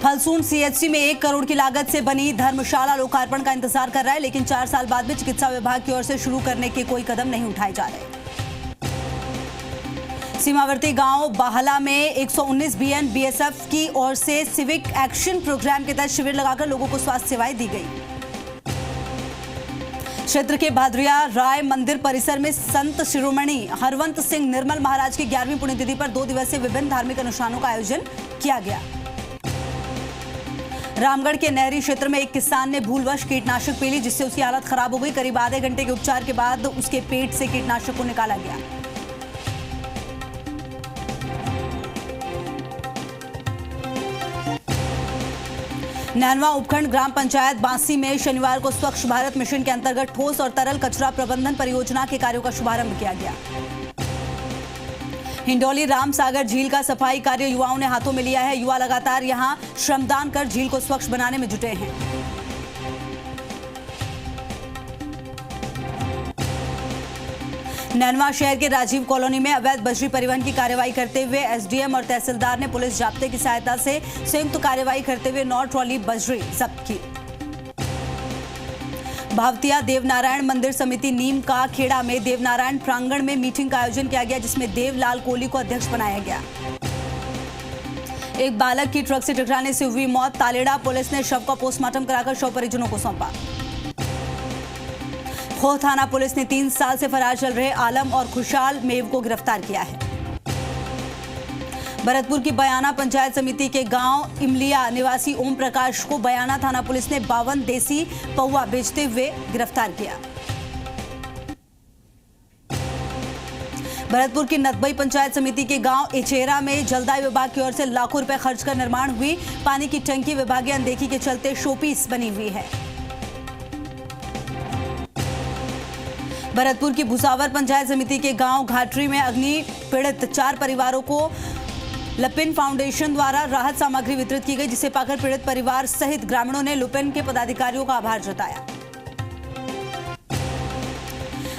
फलसून CHC में 1 करोड़ की लागत से बनी धर्मशाला लोकार्पण का इंतजार कर रहा है, लेकिन 4 साल बाद भी चिकित्सा विभाग की ओर से शुरू करने के कोई कदम नहीं उठाए जा रहे। सीमावर्ती गांव बाहला में 119 बीएन बीएसएफ की ओर से सिविक एक्शन प्रोग्राम के तहत शिविर लगाकर लोगों को स्वास्थ्य सेवाएं दी गई। क्षेत्र के भादरिया राय मंदिर परिसर में संत शिरोमणि हरवंत सिंह निर्मल महाराज की 11वीं पुण्यतिथि पर 2 दिवसीय विभिन्न धार्मिक अनुष्ठानों का आयोजन किया गया। रामगढ़ के नहरी क्षेत्र में एक किसान ने भूलवश कीटनाशक पी ली, जिससे उसकी हालत खराब हो गई। करीब आधे घंटे के उपचार के बाद उसके पेट से कीटनाशक को निकाला गया। नैनवा उपखंड ग्राम पंचायत बांसी में शनिवार को स्वच्छ भारत मिशन के अंतर्गत ठोस और तरल कचरा प्रबंधन परियोजना के कार्यों का शुभारंभ किया गया। हिंडौली रामसागर झील का सफाई कार्य युवाओं ने हाथों में लिया है। युवा लगातार यहां श्रमदान कर झील को स्वच्छ बनाने में जुटे हैं। नैनवा शहर के राजीव कॉलोनी में अवैध बजरी परिवहन की कार्रवाई करते हुए एसडीएम और तहसीलदार ने पुलिस जाब्ते की सहायता से संयुक्त कार्रवाई करते हुए 9 ट्रॉली बजरी जब्त की। भावतिया देवनारायण मंदिर समिति नीम का खेड़ा में देवनारायण प्रांगण में मीटिंग का आयोजन किया गया, जिसमें देवलाल कोहली को अध्यक्ष बनाया गया। एक बालक की ट्रक से टकराने से हुई मौत। तालेड़ा पुलिस ने शव का पोस्टमार्टम कराकर शव परिजनों को सौंपा। खो थाना पुलिस ने 3 साल से फरार चल रहे आलम और खुशहाल मेव को गिरफ्तार किया है। भरतपुर की बयाना पंचायत समिति के गांव इमलिया निवासी ओम प्रकाश को बयाना थाना पुलिस ने 52 देसी पौवा बेचते हुए गिरफ्तार किया। भरतपुर की नदबई पंचायत समिति के गांव एचेरा में जलदाय विभाग की ओर से लाखों रुपए खर्च कर निर्माण हुई पानी की टंकी विभागीय अनदेखी के चलते शोपीस बनी हुई है। भरतपुर की भुसावर पंचायत समिति के गांव घाटरी में अग्नि पीड़ित 4 परिवारों को लुपिन फाउंडेशन द्वारा राहत सामग्री वितरित की गई, जिसे पाकर पीड़ित परिवार सहित ग्रामीणों ने लुपिन के पदाधिकारियों का आभार जताया।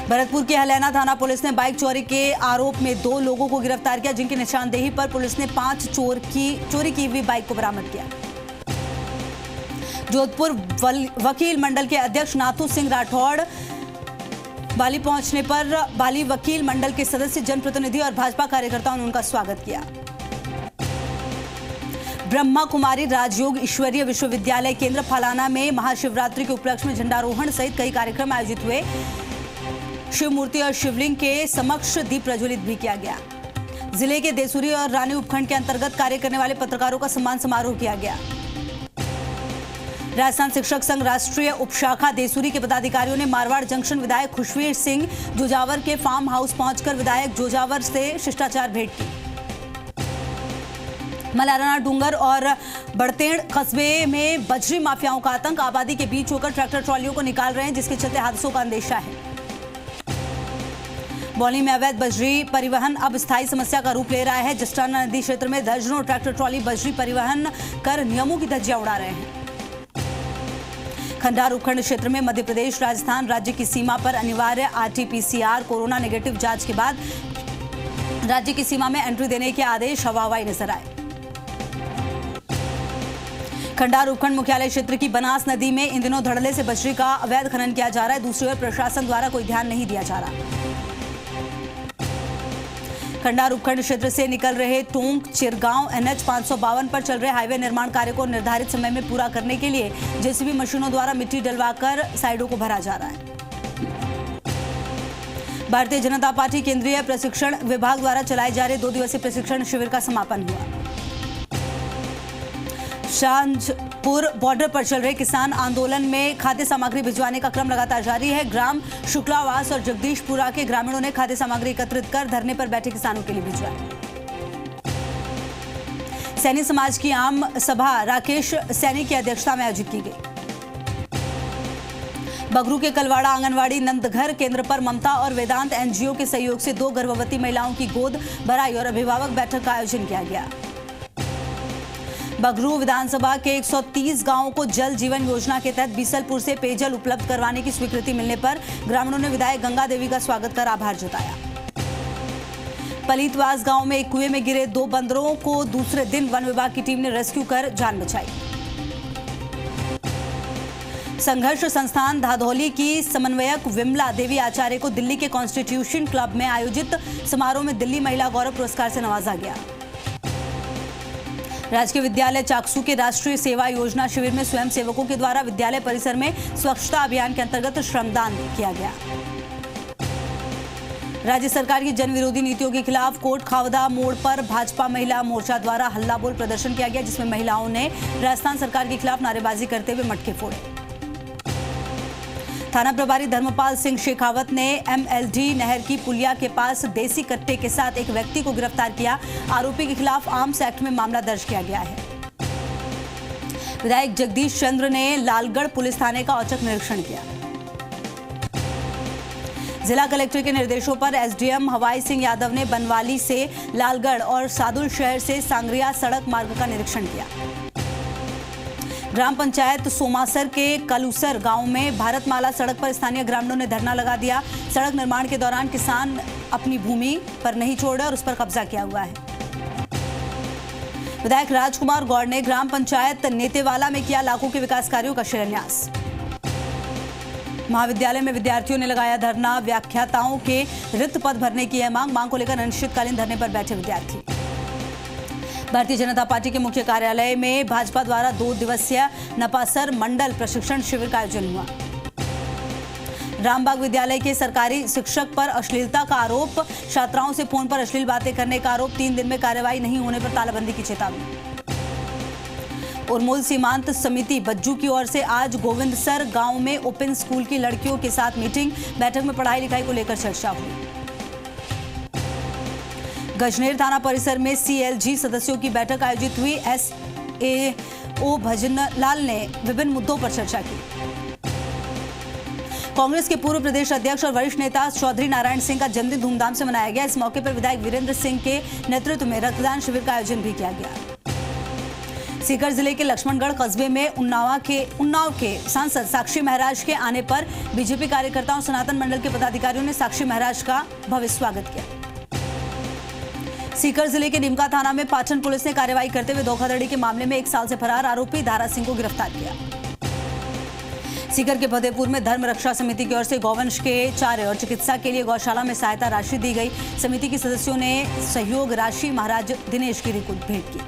भरतपुर के हलैना थाना पुलिस ने बाइक चोरी के आरोप में 2 लोगों को गिरफ्तार किया, जिनकी निशानदेही पर पुलिस ने 5 चोरी की हुई बाइक को बरामद किया। जोधपुर वकील मंडल के अध्यक्ष नाथू सिंह राठौड़ बाली पहुंचने पर बाली वकील मंडल के सदस्य, जनप्रतिनिधि और भाजपा कार्यकर्ताओं ने उनका स्वागत किया। ब्रह्मा कुमारी राजयोग ईश्वरीय विश्वविद्यालय केंद्र फलाना में महाशिवरात्रि के उपलक्ष्य में झंडारोहण सहित कई कार्यक्रम आयोजित हुए। शिव मूर्ति और शिवलिंग के समक्ष दीप प्रज्वलित भी किया गया। जिले के देसूरी और रानी उपखंड के अंतर्गत कार्य करने वाले पत्रकारों का सम्मान समारोह किया गया। राजस्थान शिक्षक संघ राष्ट्रीय उपशाखा देसूरी के पदाधिकारियों ने मारवाड़ जंक्शन विधायक खुशवीर सिंह जोजावर के फार्म हाउस पहुंचकर विधायक जोजावर से शिष्टाचार भेंट की। मलाराना डूंगर और बड़तेड़ कस्बे में बजरी माफियाओं का आतंक। आबादी के बीच होकर ट्रैक्टर ट्रॉलियों को निकाल रहे हैं, जिसके चलते हादसों का अंदेशा है। बौली में अवैध बजरी परिवहन अब स्थायी समस्या का रूप ले रहा है। जस्टाना नदी क्षेत्र में दर्जनों ट्रैक्टर ट्रॉली बजरी परिवहन कर नियमों की धज्जियां उड़ा रहे हैं। खंडार उपखंड क्षेत्र में मध्य प्रदेश राजस्थान राज्य की सीमा पर अनिवार्य आरटीपीसीआर कोरोना नेगेटिव जांच के बाद राज्य की सीमा में एंट्री देने के आदेश हवा हवाई नजर आए। खंडार उपखंड मुख्यालय क्षेत्र की बनास नदी में इन दिनों धड़ल्ले से बजरी का अवैध खनन किया जा रहा है। दूसरी ओर प्रशासन द्वारा कोई ध्यान नहीं दिया जा रहा। खंडार उपखंड क्षेत्र से निकल रहे टोंक चिरगांव NH 552 पर चल रहे हाईवे निर्माण कार्य को निर्धारित समय में पूरा करने के लिए जेसीबी मशीनों द्वारा मिट्टी डलवाकर साइडों को भरा जा रहा है। भारतीय जनता पार्टी केंद्रीय प्रशिक्षण विभाग द्वारा चलाए जा रहे 2 दिवसीय प्रशिक्षण शिविर का समापन हुआ। शाहजपुर बॉर्डर पर चल रहे किसान आंदोलन में खाद्य सामग्री भिजवाने का क्रम लगातार जारी है। ग्राम शुक्लावास और जगदीशपुरा के ग्रामीणों ने खाद्य सामग्री एकत्रित कर धरने पर बैठे किसानों के लिए भिजवाई। सैनी समाज की आम सभा राकेश सैनी की अध्यक्षता में आयोजित की गई। बगरू के कलवाड़ा आंगनवाड़ी नंदघर केंद्र पर ममता और वेदांत एनजीओ के सहयोग से 2 गर्भवती महिलाओं की गोद भराई और अभिभावक बैठक का आयोजन किया गया। बगरू विधानसभा के 130 गांवों को जल जीवन योजना के तहत बीसलपुर से पेयजल उपलब्ध करवाने की स्वीकृति मिलने पर ग्रामीणों ने विधायक गंगा देवी का स्वागत कर आभार जताया। पलीतवास गांव में एक कुएं में गिरे 2 बंदरों को दूसरे दिन वन विभाग की टीम ने रेस्क्यू कर जान बचाई। संघर्ष संस्थान धाधौली की समन्वयक विमला देवी आचार्य को दिल्ली के कॉन्स्टिट्यूशन क्लब में आयोजित समारोह में दिल्ली महिला गौरव पुरस्कार से नवाजा गया। राजकीय विद्यालय चाकसू के राष्ट्रीय सेवा योजना शिविर में स्वयं सेवकों के द्वारा विद्यालय परिसर में स्वच्छता अभियान के अंतर्गत श्रमदान किया गया। राज्य सरकार की जन विरोधी नीतियों के खिलाफ कोट खावदा मोड़ पर भाजपा महिला मोर्चा द्वारा हल्ला बोल प्रदर्शन किया गया, जिसमें महिलाओं ने राजस्थान सरकार के खिलाफ नारेबाजी करते हुए मटके फोड़े। थाना प्रभारी धर्मपाल सिंह शेखावत ने एमएलडी नहर की पुलिया के पास देसी कट्टे के साथ एक व्यक्ति को गिरफ्तार किया। आरोपी के खिलाफ आर्म्स एक्ट में मामला दर्ज किया गया है। विधायक जगदीश चंद्र ने लालगढ़ पुलिस थाने का औचक निरीक्षण किया। जिला कलेक्टर के निर्देशों पर एसडीएम हवाई सिंह यादव ने बनवाली से लालगढ़ और सादुल शहर से सांगरिया सड़क मार्ग का निरीक्षण किया। ग्राम पंचायत सोमासर के कलूसर गांव में भारतमाला सड़क पर स्थानीय ग्रामीणों ने धरना लगा दिया। सड़क निर्माण के दौरान किसान अपनी भूमि पर नहीं छोड़ रहे और उस पर कब्जा किया हुआ है। विधायक राजकुमार गौड़ ने ग्राम पंचायत नेतेवाला में किया लाखों के विकास कार्यों का शिलान्यास। महाविद्यालय में विद्यार्थियों ने लगाया धरना। व्याख्याताओं के रिक्त पद भरने की है मांग को लेकर अनिश्चितकालीन धरने पर बैठे विद्यार्थी। भारतीय जनता पार्टी के मुख्य कार्यालय में भाजपा द्वारा 2 दिवसीय नपासर मंडल प्रशिक्षण शिविर का आयोजन हुआ। रामबाग विद्यालय के सरकारी शिक्षक पर अश्लीलता का आरोप। छात्राओं से फोन पर अश्लील बातें करने का आरोप। 3 दिन में कार्रवाई नहीं होने पर तालाबंदी की चेतावनी। उर्मोल सीमांत समिति बज्जू की ओर से आज गोविंदसर गांव में ओपन स्कूल की लड़कियों के साथ मीटिंग। बैठक में पढ़ाई लिखाई को लेकर चर्चा हुई। गजनेर थाना परिसर में सीएलजी सदस्यों की बैठक आयोजित हुई। एसएओ भजनलाल ने विभिन्न मुद्दों पर चर्चा की। कांग्रेस के पूर्व प्रदेश अध्यक्ष और वरिष्ठ नेता चौधरी नारायण सिंह का जन्मदिन धूमधाम से मनाया गया। इस मौके पर विधायक वीरेंद्र सिंह के नेतृत्व में रक्तदान शिविर का आयोजन भी किया गया। सीकर जिले के लक्ष्मणगढ़ कस्बे में उन्नाव के सांसद साक्षी महाराज के आने पर बीजेपी कार्यकर्ताओं और सनातन मंडल के पदाधिकारियों ने साक्षी महाराज का भव्य स्वागत किया। सीकर जिले के निमका थाना में पाटन पुलिस ने कार्रवाई करते हुए धोखाधड़ी के मामले में 1 साल से फरार आरोपी दारा सिंह को गिरफ्तार किया। सीकर के फतेहपुर में धर्म रक्षा समिति की ओर से गौवंश के चारे और चिकित्सा के लिए गौशाला में सहायता राशि दी गई। समिति के सदस्यों ने सहयोग राशि महाराज दिनेश गिरी को भेंट की।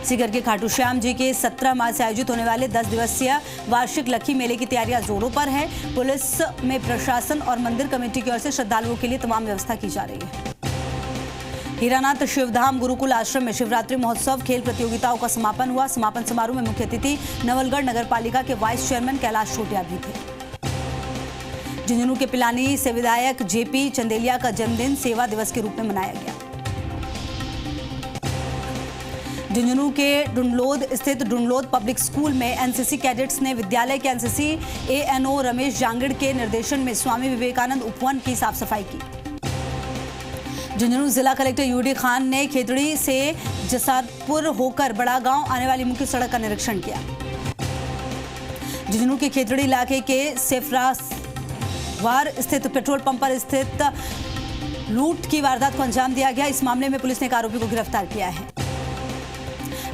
सीकर के खाटू श्याम जी के 17 मार्च से आयोजित होने वाले 10 दिवसीय वार्षिक लक्खी मेले की तैयारियां जोरों पर है। पुलिस में प्रशासन और मंदिर कमेटी की ओर से श्रद्धालुओं के लिए तमाम व्यवस्था की जा रही है। हीरानाथ शिवधाम गुरुकुल आश्रम में शिवरात्रि महोत्सव खेल प्रतियोगिताओं का समापन हुआ। समापन समारोह में मुख्य अतिथि नवलगढ़ नगर पालिका के वाइस चेयरमैन कैलाश छोटिया भी थे। झुंझुनू के पिलानी से विधायक जेपी चंदेलिया का जन्मदिन सेवा दिवस के रूप में मनाया गया। झुंझुनू के डुंडलोद स्थित डुंडलोद पब्लिक स्कूल में एनसीसी कैडेट्स ने विद्यालय के एनसीसी एएनओ रमेश जांगड़ के निर्देशन में स्वामी विवेकानंद उपवन की साफ सफाई की। झुंझुनू जिला कलेक्टर यूडी खान ने खेतड़ी से जसादपुर होकर बड़ा गांव आने वाली मुख्य सड़क का निरीक्षण किया। झुंझुनू के खेतड़ी इलाके के सेफरावार स्थित पेट्रोल पंप पर स्थित लूट की वारदात को अंजाम दिया गया। इस मामले में पुलिस ने एक आरोपी को गिरफ्तार किया है।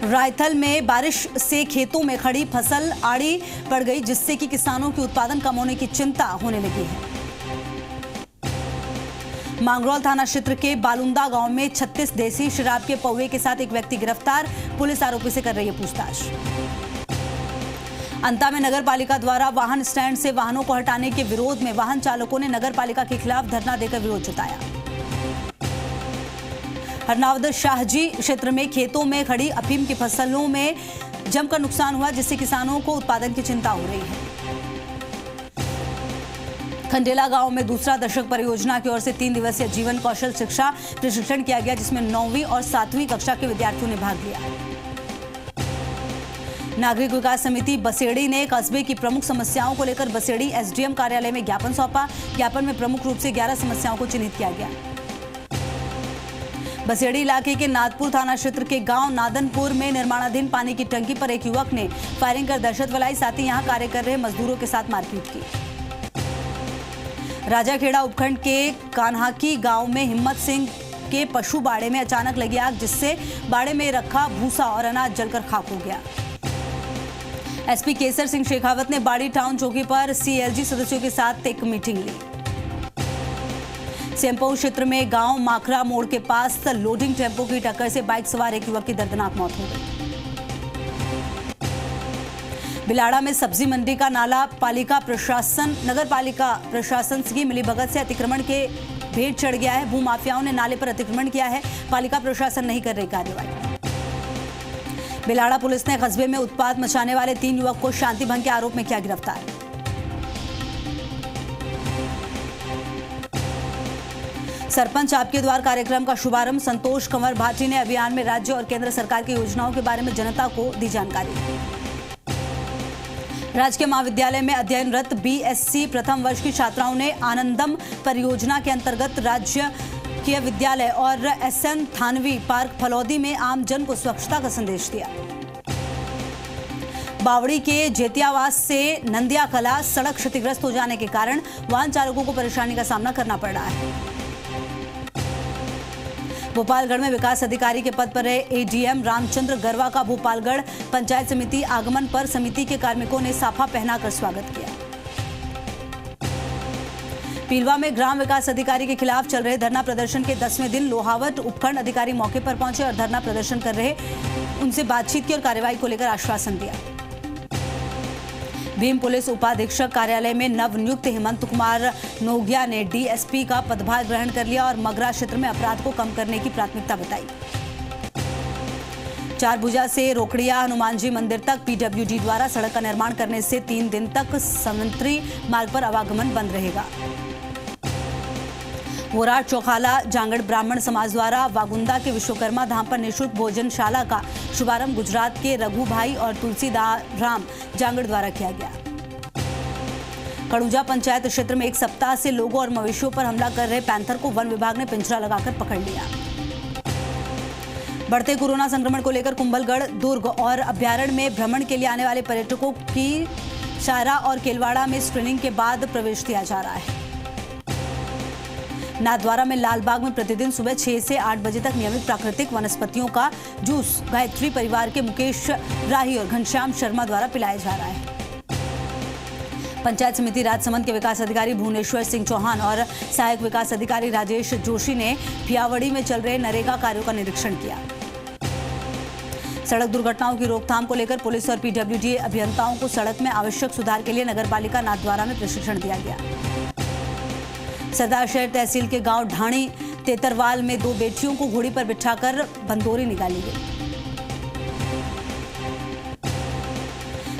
रायथल में बारिश से खेतों में खड़ी फसल आड़ी पड़ गई, जिससे कि किसानों की उत्पादन कम होने की चिंता होने लगी है। मांगरोल थाना क्षेत्र के बालुंदा गांव में 36 देसी शराब के पौवे के साथ एक व्यक्ति गिरफ्तार। पुलिस आरोपी से कर रही है पूछताछ। अंता में नगर पालिका द्वारा वाहन स्टैंड से वाहनों को हटाने के विरोध में वाहन चालकों ने नगर पालिका के खिलाफ धरना देकर विरोध जताया। हरनावद शाहजी क्षेत्र में खेतों में खड़ी अफीम की फसलों में जमकर नुकसान हुआ, जिससे किसानों को उत्पादन की चिंता हो रही है। खंडेला गांव में दूसरा दशक परियोजना की ओर से 3 दिवसीय जीवन कौशल शिक्षा प्रशिक्षण किया गया, जिसमें 9वीं और 7वीं कक्षा के विद्यार्थियों ने भाग लिया। नागरिक विकास समिति बसेड़ी ने कस्बे की प्रमुख समस्याओं को लेकर बसेड़ी एसडीएम कार्यालय में ज्ञापन सौंपा। ज्ञापन में प्रमुख रूप से 11 समस्याओं को चिन्हित किया गया। बसेड़ी इलाके के नादपुर थाना क्षेत्र के गांव नादनपुर में निर्माणाधीन पानी की टंकी पर एक युवक ने फायरिंग कर दहशत फैलाई, साथ ही यहां कार्य कर रहे मजदूरों के साथ मारपीट की। राजाखेड़ा उपखंड के कान्हाकी गांव में हिम्मत सिंह के पशु बाड़े में अचानक लगी आग, जिससे बाड़े में रखा भूसा और अनाज जलकर खाक हो गया। एसपी केसर सिंह शेखावत ने बाड़ी टाउन चौकी पर सीएलजी सदस्यों के साथ एक मीटिंग ली। सेम्पो क्षेत्र में गांव माखरा मोड़ के पास लोडिंग टेम्पो की टक्कर से बाइक सवार एक युवक की दर्दनाक मौत हो गई। बिलाड़ा में सब्जी मंडी का नाला नगर पालिका प्रशासन की मिलीभगत से अतिक्रमण के भेंट चढ़ गया है। भूमाफियाओं ने नाले पर अतिक्रमण किया है, पालिका प्रशासन नहीं कर रही कार्रवाई। बिलाड़ा पुलिस ने कस्बे में उत्पात मचाने वाले 3 युवक को शांति भंग के आरोप में किया गिरफ्तार। सरपंच आपके द्वार कार्यक्रम का शुभारंभ संतोष कंवर भाटी ने अभियान में राज्य और केंद्र सरकार की योजनाओं के बारे में जनता को दी जानकारी। राजकीय महाविद्यालय में अध्ययनरत बीएससी प्रथम वर्ष की छात्राओं ने आनंदम परियोजना के अंतर्गत राजकीय विद्यालय और एसएन थानवी पार्क फलौदी में आम जन को स्वच्छता का संदेश दिया। बावड़ी के जेतियावास से नंदिया कला सड़क क्षतिग्रस्त हो जाने के कारण वाहन चालकों को परेशानी का सामना करना पड़ रहा है। भोपालगढ़ में विकास अधिकारी के पद पर रहे एडीएम रामचंद्र गरवा का भोपालगढ़ पंचायत समिति आगमन पर समिति के कार्मिकों ने साफा पहनाकर स्वागत किया। पीलवा में ग्राम विकास अधिकारी के खिलाफ चल रहे धरना प्रदर्शन के 10वें दिन लोहावट उपखंड अधिकारी मौके पर पहुंचे और धरना प्रदर्शन कर रहे उनसे बातचीत की और कार्रवाई को लेकर आश्वासन दिया। भीम पुलिस उपाधीक्षक कार्यालय में नवनियुक्त हेमंत कुमार नोगिया ने डीएसपी का पदभार ग्रहण कर लिया और मगरा क्षेत्र में अपराध को कम करने की प्राथमिकता बताई। चारभुजा से रोकड़िया हनुमान जी मंदिर तक पीडब्ल्यूडी द्वारा सड़क का निर्माण करने से 3 दिन तक संवंतरी मार्ग पर आवागमन बंद रहेगा। वोराट चौखाला जांगड़ ब्राह्मण समाज द्वारा वागुंदा के विश्वकर्मा धाम पर निःशुल्क भोजनशाला का शुभारंभ गुजरात के रघु भाई और तुलसीदाराम जांगड़ द्वारा किया गया। कड़ूजा पंचायत क्षेत्र में 1 सप्ताह से लोगों और मवेशियों पर हमला कर रहे पैंथर को वन विभाग ने पिंजरा लगाकर पकड़ लिया। बढ़ते कोरोना संक्रमण को लेकर कुंभलगढ़, दुर्ग और अभ्यारण्य में भ्रमण के लिए आने वाले पर्यटकों की शारा और केलवाड़ा में स्क्रीनिंग के बाद प्रवेश दिया जा रहा है। नाथद्वारा में लालबाग में प्रतिदिन सुबह 6 से 8 बजे तक नियमित प्राकृतिक वनस्पतियों का जूस गायत्री परिवार के मुकेश राही और घनश्याम शर्मा द्वारा पिलाया जा रहा है। पंचायत समिति राजसमंद के विकास अधिकारी भुवनेश्वर सिंह चौहान और सहायक विकास अधिकारी राजेश जोशी ने फियावड़ी में चल रहे नरेगा कार्यों का निरीक्षण किया। सड़क दुर्घटनाओं की रोकथाम को लेकर पुलिस और पीडब्ल्यूडी अभियंताओं को सड़क में आवश्यक सुधार के लिए नगरपालिका नाथद्वारा में प्रशिक्षण दिया गया। सरदार शहर तहसील के गांव ढाणी तेतरवाल में 2 बेटियों को घोड़ी पर बिठाकर बंदोरी निकाली गई।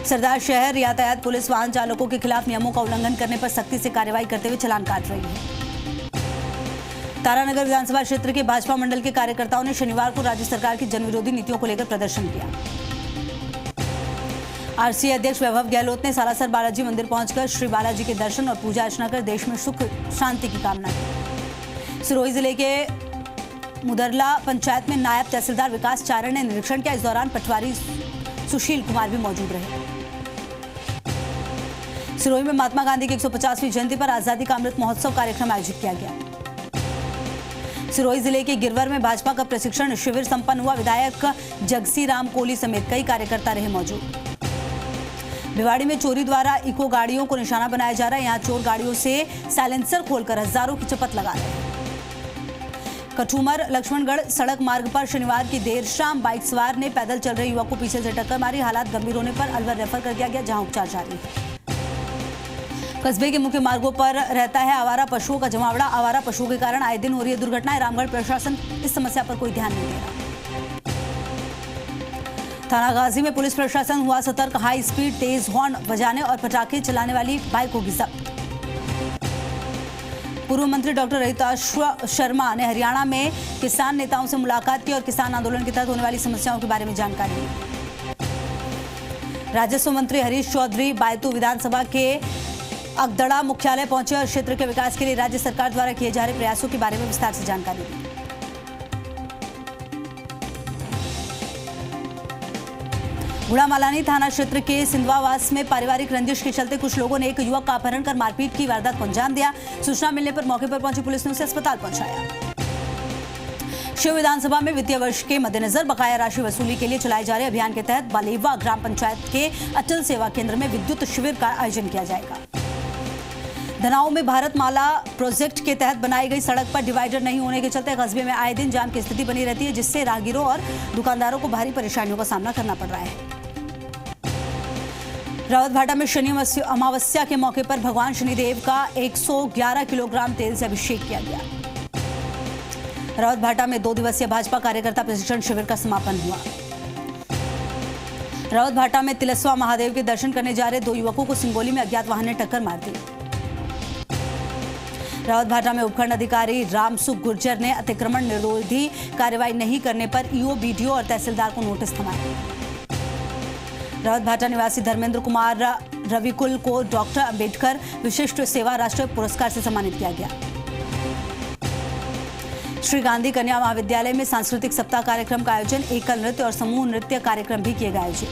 सरदार शहर यातायात पुलिस वाहन चालकों के खिलाफ नियमों का उल्लंघन करने पर सख्ती से कार्रवाई करते हुए चालान काट रही है। तारानगर विधानसभा क्षेत्र के भाजपा मंडल के कार्यकर्ताओं ने शनिवार को राज्य सरकार की जनविरोधी नीतियों को लेकर प्रदर्शन किया। आरसीए अध्यक्ष वैभव गहलोत ने सालासर बालाजी मंदिर पहुंचकर श्री बालाजी के दर्शन और पूजा अर्चना कर देश में सुख शांति की कामना की। सिरोही जिले के मुदरला पंचायत में नायब तहसीलदार विकास चारण ने निरीक्षण किया। इस दौरान पटवारी सुशील कुमार भी मौजूद रहे। सिरोही में महात्मा गांधी की 150वीं जयंती पर आजादी का अमृत महोत्सव कार्यक्रम आयोजित किया गया। सिरोही जिले के गिरवर में भाजपा का प्रशिक्षण शिविर संपन्न हुआ। विधायक जगसी राम कोहली समेत कई कार्यकर्ता रहे मौजूद। भिवाड़ी में चोरी द्वारा इको गाड़ियों को निशाना बनाया जा रहा है। यहां चोर गाड़ियों से साइलेंसर खोलकर हजारों की चपत लगा रहे हैं। कठूमर लक्ष्मणगढ़ सड़क मार्ग पर शनिवार की देर शाम बाइक सवार ने पैदल चल रहे युवक को पीछे से टक्कर मारी। हालात गंभीर होने पर अलवर रेफर कर दिया गया, जहां उपचार जारी है। कस्बे के मुख्य मार्गों पर रहता है आवारा पशुओं का जमावड़ा। आवारा पशुओं के कारण आए दिन हो रही है दुर्घटनाएं। रामगढ़ प्रशासन इस समस्या पर कोई ध्यान नहीं दे रहा। थाना गाजी में पुलिस प्रशासन हुआ सतर्क। हाई स्पीड तेज हॉर्न बजाने और पटाखे चलाने वाली बाइक होगी जब्त। पूर्व मंत्री डॉक्टर रहिताश शर्मा ने हरियाणा में किसान नेताओं से मुलाकात की और किसान आंदोलन के तहत होने वाली समस्याओं के बारे में जानकारी ली। राजस्व मंत्री हरीश चौधरी बायतू विधानसभा के अगदड़ा मुख्यालय पहुंचे और क्षेत्र के विकास के लिए राज्य सरकार द्वारा किए जा रहे प्रयासों के बारे में विस्तार से जानकारी दी। गुड़ामालानी थाना क्षेत्र के सिंधवावास में पारिवारिक रंजिश के चलते कुछ लोगों ने एक युवक का अपहरण कर मारपीट की वारदात को अंजाम दिया। सूचना मिलने पर मौके पर पहुंची पुलिस ने उसे अस्पताल पहुंचाया। शिव विधानसभा में वित्तीय वर्ष के मद्देनजर बकाया राशि वसूली के लिए चलाए जा रहे अभियान के तहत बालेवा ग्राम पंचायत के अटल सेवा केंद्र में विद्युत शिविर का आयोजन किया जाएगा। धनाऊ में भारतमाला प्रोजेक्ट के तहत बनाई गई सड़क पर डिवाइडर नहीं होने के चलते कस्बे में आए दिन जाम की स्थिति बनी रहती है, जिससे राहगीरों और दुकानदारों को भारी परेशानियों का सामना करना पड़ रहा है। रावतभाटा में शनि अमावस्या के मौके पर भगवान शनिदेव का 111 किलोग्राम तेल से अभिषेक किया गया। रावतभाटा में 2 दिवसीय भाजपा कार्यकर्ता प्रशिक्षण शिविर का समापन हुआ। रावतभाटा में तिलस्वा महादेव के दर्शन करने जा रहे 2 युवकों को सिंगोली में अज्ञात वाहन ने टक्कर मार दी। रावतभाटा में उपखंड अधिकारी रामसुख गुर्जर ने अतिक्रमण निरोधी कार्रवाई नहीं करने पर ईओ, बीडीओ और तहसीलदार को नोटिस थमाया। रावतभाटा निवासी धर्मेंद्र कुमार रविकुल को डॉक्टर अंबेडकर विशिष्ट सेवा राष्ट्रीय पुरस्कार से सम्मानित किया गया। श्री गांधी कन्या महाविद्यालय में सांस्कृतिक सप्ताह कार्यक्रम का आयोजन, एकल नृत्य और समूह नृत्य कार्यक्रम भी किए गए आयोजित।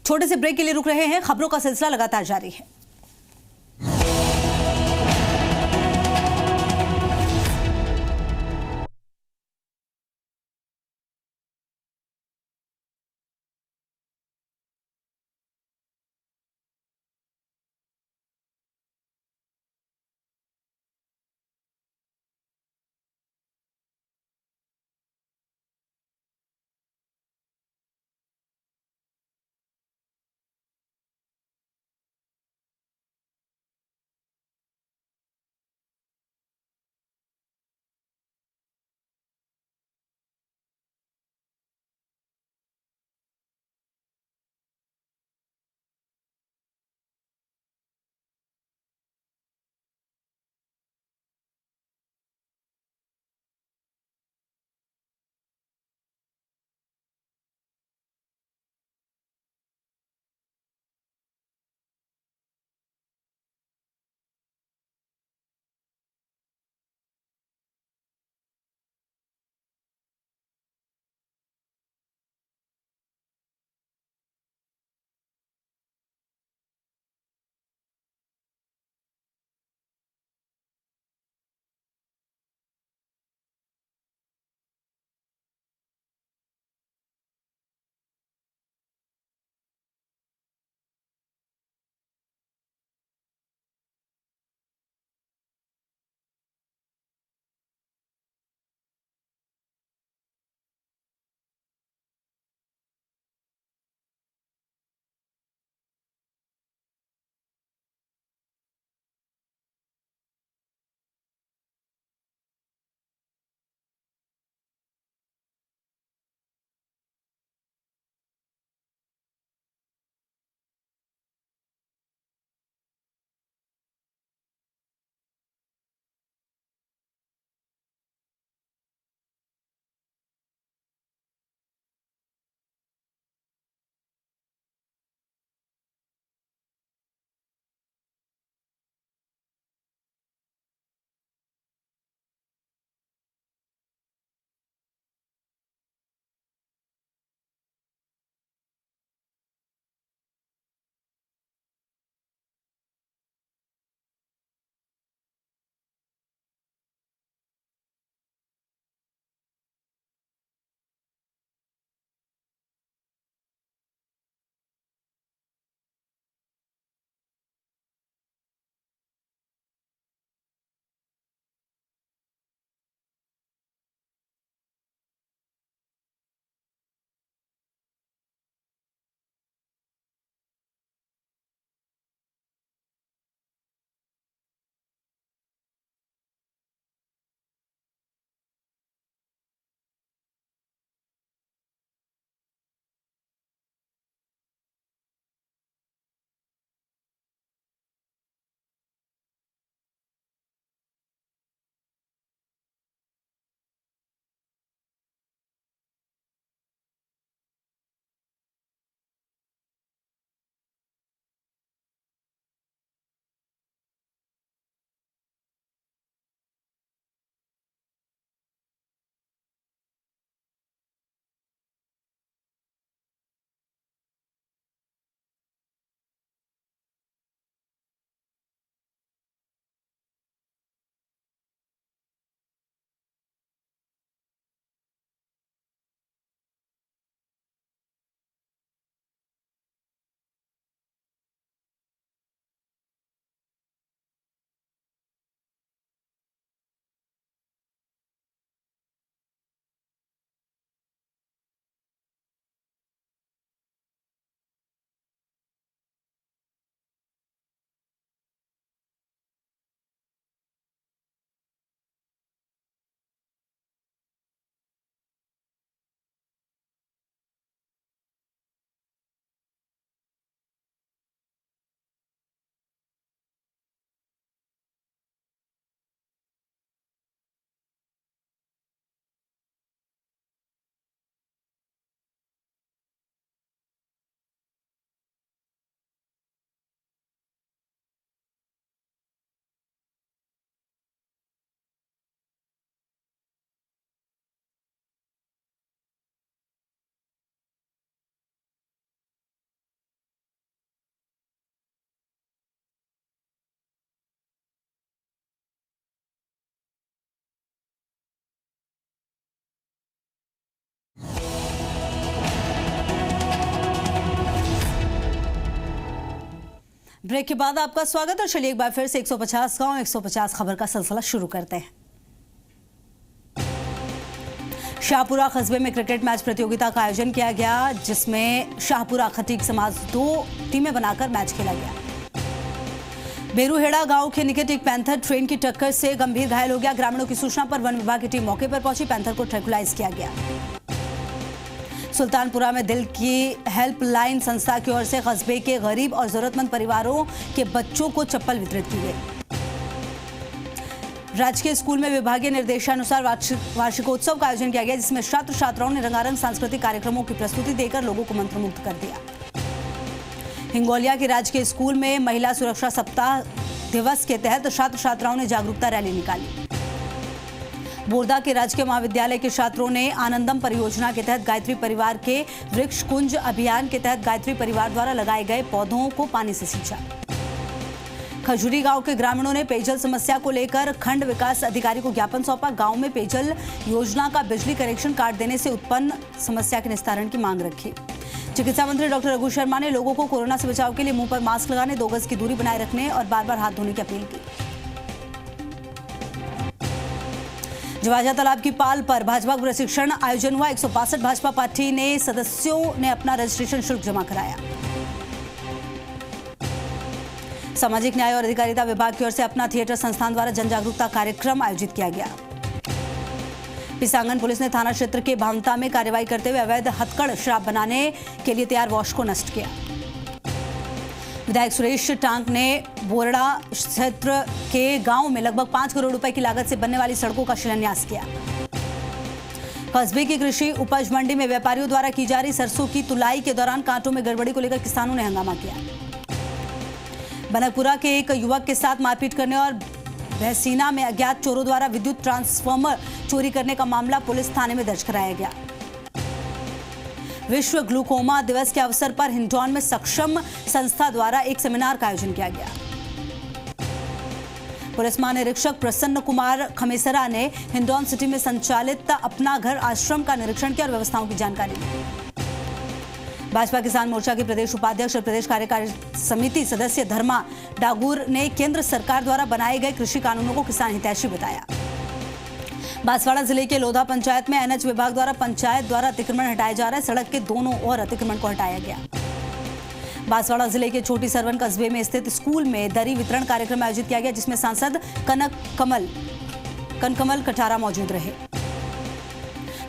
छोटे से ब्रेक के लिए रुक रहे हैं, खबरों का सिलसिला लगातार जारी है। ब्रेक के बाद आपका स्वागत है। चलिए एक बार फिर से 150 गांव 150 खबर का सिलसिला शुरू करते हैं। शाहपुरा कस्बे में क्रिकेट मैच प्रतियोगिता का आयोजन किया गया, जिसमें शाहपुरा खटीक समाज 2 टीमें बनाकर मैच खेला गया। बेरूहेड़ा गांव के निकट एक पैंथर ट्रेन की टक्कर से गंभीर घायल हो गया। ग्रामीणों की सूचना पर वन विभाग की टीम मौके पर पहुंची। पैंथर को ट्रैंकुलाइज किया गया। सुल्तानपुरा में दिल की हेल्पलाइन संस्था की ओर से कस्बे के गरीब और जरूरतमंद परिवारों के बच्चों को चप्पल वितरित की गई। राजकीय स्कूल में विभागीय निर्देशानुसार वार्षिकोत्सव का आयोजन किया गया, जिसमें छात्र छात्राओं ने रंगारंग सांस्कृतिक कार्यक्रमों की प्रस्तुति देकर लोगों को मंत्रमुग्ध कर दिया। हिंगोलिया के राजकीय स्कूल में महिला सुरक्षा सप्ताह दिवस के तहत छात्र छात्राओं ने जागरूकता रैली निकाली। बोरदा के राजकीय महाविद्यालय के छात्रों ने आनंदम परियोजना के तहत गायत्री परिवार के वृक्ष कुंज अभियान के तहत गायत्री परिवार द्वारा लगाए गए पौधों को पानी से सींचा। खजूरी गांव के ग्रामीणों ने पेयजल समस्या को लेकर खंड विकास अधिकारी को ज्ञापन सौंपा। गांव में पेयजल योजना का बिजली कनेक्शन काट देने से उत्पन्न समस्या के निस्तारण की मांग रखी। चिकित्सा मंत्री डॉक्टर रघु शर्मा ने लोगों को कोरोना से बचाव के लिए मुंह पर मास्क लगाने, 2 गज की दूरी बनाए रखने और बार-बार हाथ धोने की अपील की। जवाजा तालाब की पाल पर भाजपा प्रशिक्षण आयोजन हुआ। 162 भाजपा पार्टी ने सदस्यों ने अपना रजिस्ट्रेशन शुल्क जमा कराया। सामाजिक न्याय और अधिकारिता विभाग की ओर से अपना थिएटर संस्थान द्वारा जन जागरूकता कार्यक्रम आयोजित किया गया। पिसांगन पुलिस ने थाना क्षेत्र के भावता में कार्रवाई करते हुए अवैध हथकड़ शराब बनाने के लिए तैयार वॉश को नष्ट किया। विधायक सुरेश टांक ने बोरड़ा क्षेत्र के गांव में लगभग 5 करोड़ रुपए की लागत से बनने वाली सड़कों का शिलान्यास किया। कस्बे की कृषि उपज मंडी में व्यापारियों द्वारा की जा रही सरसों की तुलाई के दौरान कांटों में गड़बड़ी को लेकर किसानों ने हंगामा किया। बनकपुरा के एक युवक के साथ मारपीट करने और बहसीना में अज्ञात चोरों द्वारा विद्युत ट्रांसफार्मर चोरी करने का मामला पुलिस थाने में दर्ज कराया गया। विश्व ग्लूकोमा दिवस के अवसर पर हिंडौन में सक्षम संस्था द्वारा एक सेमिनार का आयोजन किया गया। पुलिस महानिरीक्षक प्रसन्न कुमार खमेसरा ने हिंडौन सिटी में संचालित अपना घर आश्रम का निरीक्षण किया और व्यवस्थाओं की जानकारी ली। भाजपा किसान मोर्चा के प्रदेश उपाध्यक्ष और प्रदेश कार्यकारी समिति सदस्य धर्मा डागुर ने केंद्र सरकार द्वारा बनाए गए कृषि कानूनों को किसान हितैषी बताया। बांसवाड़ा जिले के लोधा पंचायत में एनएच विभाग द्वारा पंचायत द्वारा अतिक्रमण हटाया जा रहा है। सड़क के दोनों ओर अतिक्रमण को हटाया गया। बांसवाड़ा जिले के छोटी सरवन कस्बे में स्थित स्कूल में दरी वितरण कार्यक्रम आयोजित किया गया, जिसमें सांसद कनकमल कटारा मौजूद रहे।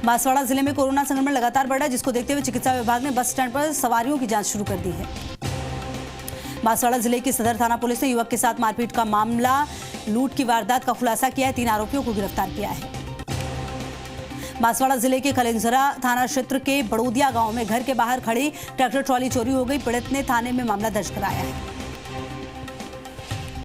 बांसवाड़ा जिले में कोरोना संक्रमण लगातार बढ़ रहा है, जिसको देखते हुए चिकित्सा विभाग ने बस स्टैंड पर सवारियों की जांच शुरू कर दी है। बांसवाड़ा जिले की सदर थाना पुलिस ने युवक के साथ मारपीट का मामला लूट की वारदात का खुलासा किया है। 3 आरोपियों को गिरफ्तार किया है। बांसवाड़ा जिले के खलेंजरा थाना क्षेत्र के बड़ोदिया गांव में घर के बाहर खड़ी ट्रैक्टर ट्रॉली चोरी हो गई। पीड़ित ने थाने में मामला दर्ज कराया है।